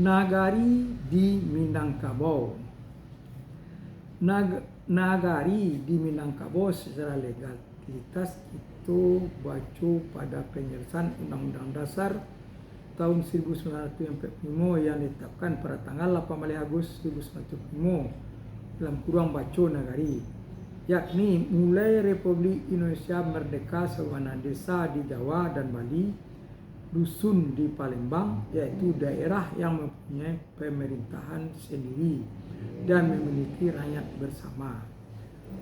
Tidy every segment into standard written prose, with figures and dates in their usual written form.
Nagari di Minangkabau. Nagari di Minangkabau secara legalitas itu baca pada penyelesaian Undang-Undang Dasar tahun 1945 yang ditetapkan pada tanggal 18 Agustus 1945 dalam kurung baca nagari, yakni mulai Republik Indonesia merdeka sewana desa di Jawa dan Bali, dusun di Palembang, yaitu daerah yang mempunyai pemerintahan sendiri dan memiliki rakyat bersama.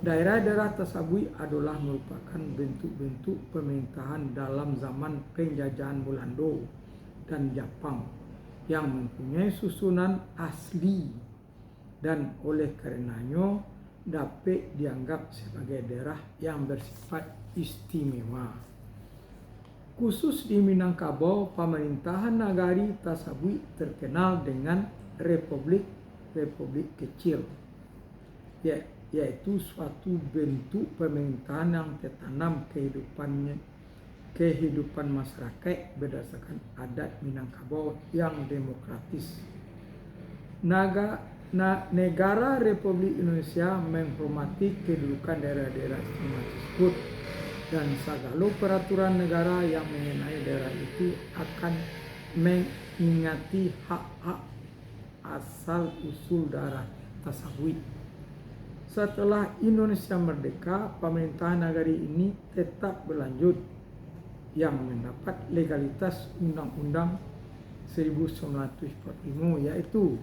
Daerah-daerah tersebut adalah merupakan bentuk-bentuk pemerintahan dalam zaman penjajahan Belanda dan Jepang yang mempunyai susunan asli dan oleh karenanya dapat dianggap sebagai daerah yang bersifat istimewa. Khusus di Minangkabau, pemerintahan nagari tersebut terkenal dengan republik kecil, yaitu suatu bentuk pemerintahan yang tertanam kehidupan masyarakat berdasarkan adat Minangkabau yang demokratis. Negara Republik Indonesia menghormati kedudukan daerah-daerah istimewa tersebut, dan segala peraturan negara yang mengenai daerah itu akan mengingati hak-hak asal usul daerah tersebut. Setelah Indonesia merdeka, pemerintahan nagari ini tetap berlanjut yang mendapat legalitas Undang-Undang 1945, yaitu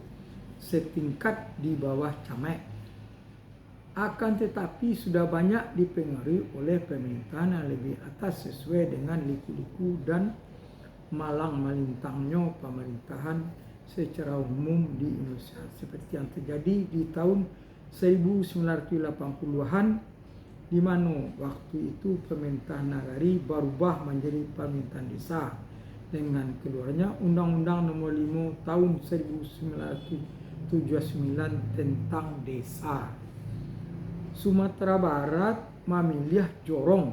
setingkat di bawah camat. Akan tetapi sudah banyak dipengaruhi oleh pemerintahan yang lebih atas sesuai dengan liku-liku dan malang melintangnya pemerintahan secara umum di Indonesia, seperti yang terjadi di tahun 1980-an, di mana waktu itu pemerintahan nagari berubah menjadi pemerintahan desa dengan keluarnya Undang-Undang Nomor 5 Tahun 1979 tentang desa. Sumatera Barat memilih jorong,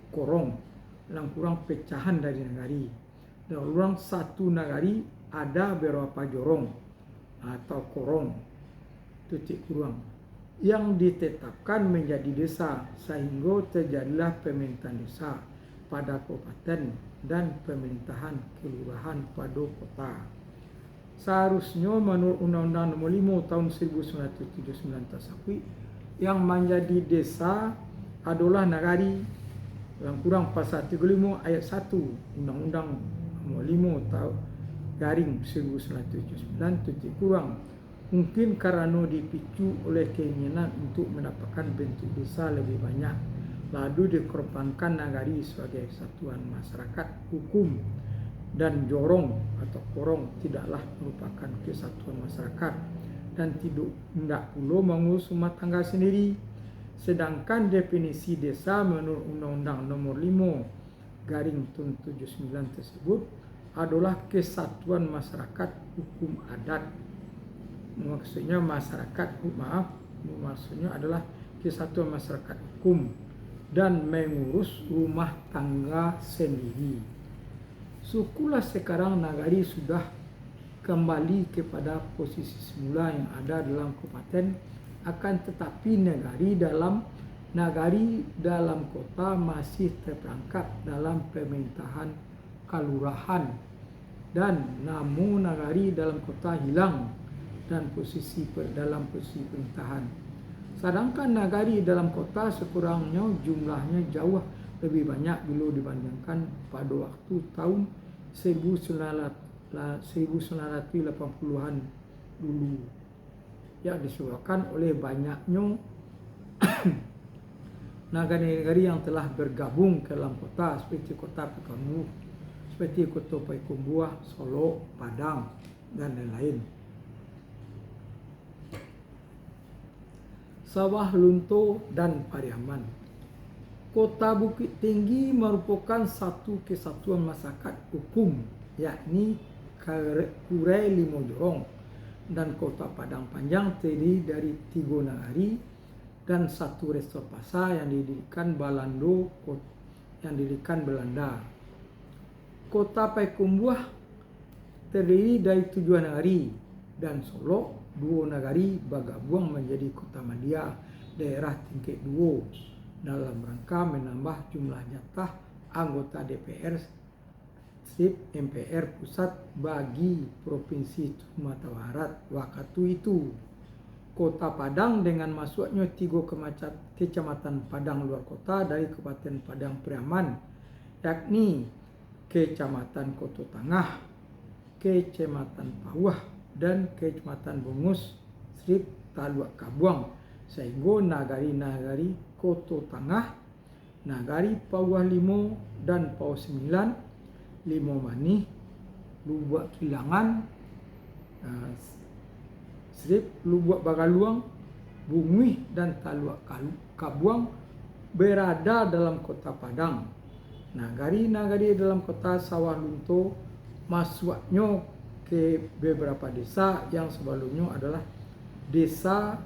korong, dalam kurang pecahan dari nagari. Dalam satu nagari ada beberapa jorong atau korong, titik kurang, yang ditetapkan menjadi desa, sehingga terjadilah pemerintahan desa pada kabupaten dan pemerintahan kelurahan pada kota. Seharusnya menurut Undang-Undang Nomor 5 Tahun 1979 tersebut, yang menjadi desa adalah nagari dalam kurang pasal 35 ayat 1 Undang-Undang Nomor 5 Tahun 1979 titik kurang, mungkin karena dipicu oleh keinginan untuk mendapatkan bentuk desa lebih banyak, lalu dikorbankan nagari sebagai satuan masyarakat hukum, dan jorong atau korong tidaklah merupakan kesatuan masyarakat dan tidak pula mengurus rumah tangga sendiri. Sedangkan definisi desa menurut Undang-Undang Nomor 5 Tahun 79 tersebut adalah kesatuan masyarakat hukum adat. Maksudnya adalah kesatuan masyarakat hukum dan mengurus rumah tangga sendiri. Syukurlah sekarang nagari sudah kembali kepada posisi semula yang ada dalam kabupaten, akan tetapi nagari dalam kota masih terperangkap dalam pemerintahan kelurahan, dan namun nagari dalam kota hilang dan dalam posisi pemerintahan. Sedangkan nagari dalam kota sekurangnya jumlahnya jauh lebih banyak bila dibandingkan pada waktu tahun 1980-an dulu, yang disebabkan oleh banyaknya nagari-nagari yang telah bergabung ke dalam kota, seperti kota Pekanbaru, seperti kota Payakumbuh, Solo, Padang, dan lain-lain. Sawah Lunto dan Pariaman. Kota Bukit Tinggi merupakan satu kesatuan masyarakat hukum, yakni Kurai Limo Jorong, dan Kota Padang Panjang terdiri dari 3 nagari dan 1 resor pasar yang didirikan Belanda. Kota Payakumbuh terdiri dari 7 nagari dan Solo 2 nagari bergabung menjadi Kota Madya daerah tingkat 2 dalam rangka menambah jumlah jatah anggota DPR MPR pusat bagi Provinsi Sumatera Barat waktu itu. Kota Padang dengan masuknya 3 kecamatan Padang luar kota dari Kabupaten Padang Pariaman, yakni Kecamatan Koto Tangah, Kecamatan Pawah, dan Kecamatan Bungus, Srip, Taluk Kabuang, sehingga nagari-nagari Koto Tangah, Nagari Pawah Limo dan Pawah 9, Limo Manih, Lubuk Kilangan, Srip, Lubuk Bagaluang, Bungih, dan Taluk Kabuang berada dalam Kota Padang. Nagari-nagari dalam Kota Sawah Lunto masuknya ke beberapa desa yang sebelumnya adalah desa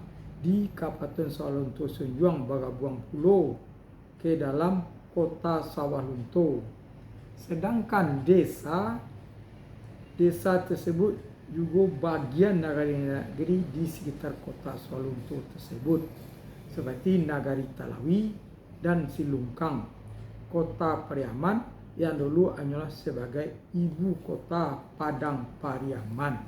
di Kabupaten Sawah Lunto Senjuang Bagabuang Pulau ke dalam Kota Sawah Lunto. Sedangkan desa tersebut juga bagian nagari-nagari di sekitar Kota Sawah Lunto tersebut seperti Nagari Talawi dan Silungkang, Kota Pariaman yang dulu hanyalah sebagai ibu kota Padang Pariaman.